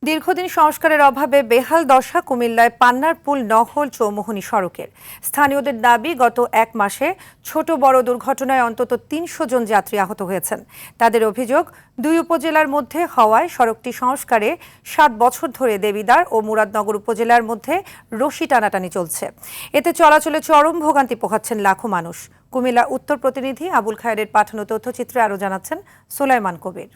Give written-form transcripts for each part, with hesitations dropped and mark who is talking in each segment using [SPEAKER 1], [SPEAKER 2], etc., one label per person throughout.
[SPEAKER 1] দীর্ঘদিন সংস্কারের অভাবে বেহাল দশা কুমিল্লায় পান্নার পুল নহল চৌমুহনী সড়কের। স্থানীয়দের দাবি, গত এক মাসে ছোট বড় দুর্ঘটনায় অন্তত ৩০০ জন যাত্রী আহত হয়েছেন। তাদের অভিযোগ, দুই উপজেলার মধ্যে হওয়ায় সড়কটি সংস্কারে ৭ বছর ধরে দেবিদ্বার ও মুরাদনগর উপজেলার মধ্যে রশি টানাটানি চলছে। এতে চলাচলে চরম ভোগান্তি পোহাচ্ছেন লাখো মানুষ। কুমিল্লা উত্তর প্রতিনিধি আবুল খায়েরের পাঠানো তথ্যচিত্রে আরও জানাচ্ছেন সুলাইমান কবির।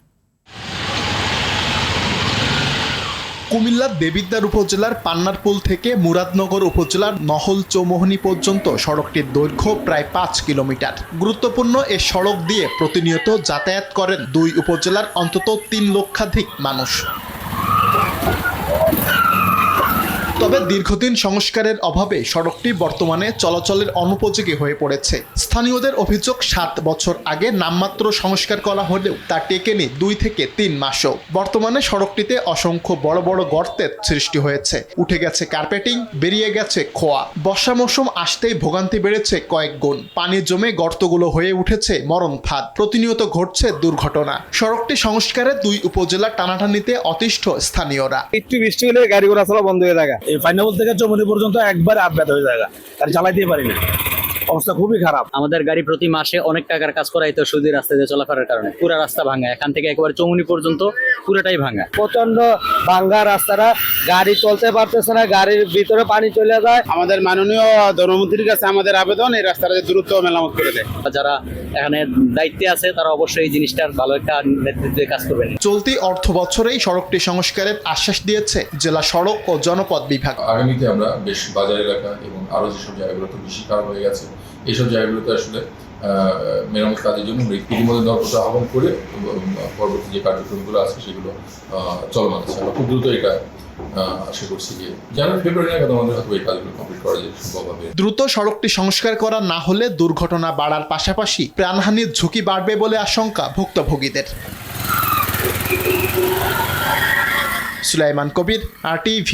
[SPEAKER 2] কুমিল্লার দেবিদ্বার উপজেলার পান্নারপুল থেকে মুরাদনগর উপজেলার নহল চৌমুহনী পর্যন্ত সড়কটির দৈর্ঘ্য প্রায় ৫ কিলোমিটার। গুরুত্বপূর্ণ এ সড়ক দিয়ে প্রতিনিয়ত যাতায়াত করেন দুই উপজেলার অন্তত ৩ লক্ষাধিক মানুষ। তবে দীর্ঘদিন সংস্কারের অভাবে সড়কটি বর্তমানে চলাচলের অনুপযোগী হয়ে পড়েছে। স্থানীয়দের অভিযোগ, ৭ বছর আগে নামমাত্র সংস্কার করা হলেও তা টেকেনি ২ থেকে ৩ মাসও। বর্তমানে সড়কটিতে অসংখ্য বড় বড় গর্তের সৃষ্টি হয়েছে, উঠে গেছে কার্পেটিং, বেরিয়ে গেছে খোয়া। বর্ষা মৌসুম আসতেই ভোগান্তি বেড়েছে কয়েক গুণ। পানি জমে গর্তগুলো হয়ে উঠেছে মরণ ফাঁদ। প্রতিনিয়ত ঘটছে দুর্ঘটনা। সড়কটি সংস্কারে দুই উপজেলা টানাটানিতে অতিষ্ঠ স্থানীয়রা।
[SPEAKER 3] একটু বৃষ্টি হলে গাড়ি ঘোড়া চলা বন্ধ হয়ে যায়। এই পান্নারপুল থেকে চৌমুহনী পর্যন্ত একবার আটবাদ হয়ে যায়, গাড়ি চালাইতেই পারি না, অবস্থা খুবই খারাপ।
[SPEAKER 4] আমাদের গাড়ি প্রতি মাসে অনেক টাকার কাজ করাইতো সুদের রাস্তা দিয়ে চলাফেরার কারণে। পুরো রাস্তা ভাঙা, এখান থেকে একেবারে চৌমুহনী পর্যন্ত পুরোটাই ভাঙা।
[SPEAKER 3] প্রচন্ড ভাঙ্গা রাস্তাটা, গাড়ি চলতে পারতেছে না, গাড়ির ভিতরে পানি চলে যায়।
[SPEAKER 5] আমাদের মাননীয় ধর্মমন্ত্রীর কাছে আমাদের আবেদন, এই রাস্তাটা দ্রুত মেরামত করে দেয়।
[SPEAKER 4] যারা এখানে দায়িত্বে আছে তারা অবশ্যই এই জিনিসটার ভালো একটা নেতৃত্বে কাজ করবেন।
[SPEAKER 2] চলতি অর্থ বছরেই সড়কটি সংস্কারের আশ্বাস দিয়েছে জেলা সড়ক ও জনপথ বিভাগ।
[SPEAKER 6] আগামীতে আমরা বেশ বাজার এলাকা এবং আরো যেসব জায়গাগুলোতে বেশি খারাপ হয়ে গেছে, এইসব জায়গাগুলোতে আসলে মেরামত কাজের জন্য ইতিমধ্যে দরপত্র আহ্বান করে পরবর্তী যে কার্যক্রমগুলো আছে সেগুলো চলমান আছে। আমরা খুব দ্রুত এটা আশা করছি যে জানুয়ারি ফেব্রুয়ারি নাগাদ আমাদের হয়তো এই কাজগুলো কমপ্লিট করা যেতে সম্ভব হবে।
[SPEAKER 2] দ্রুত সড়কটি সংস্কার করা না হলে দুর্ঘটনা বাড়ার পাশাপাশি প্রাণহানির ঝুঁকি বাড়বে বলে আশঙ্কা ভুক্তভোগীদের। সুলাইমান কবির, RTV।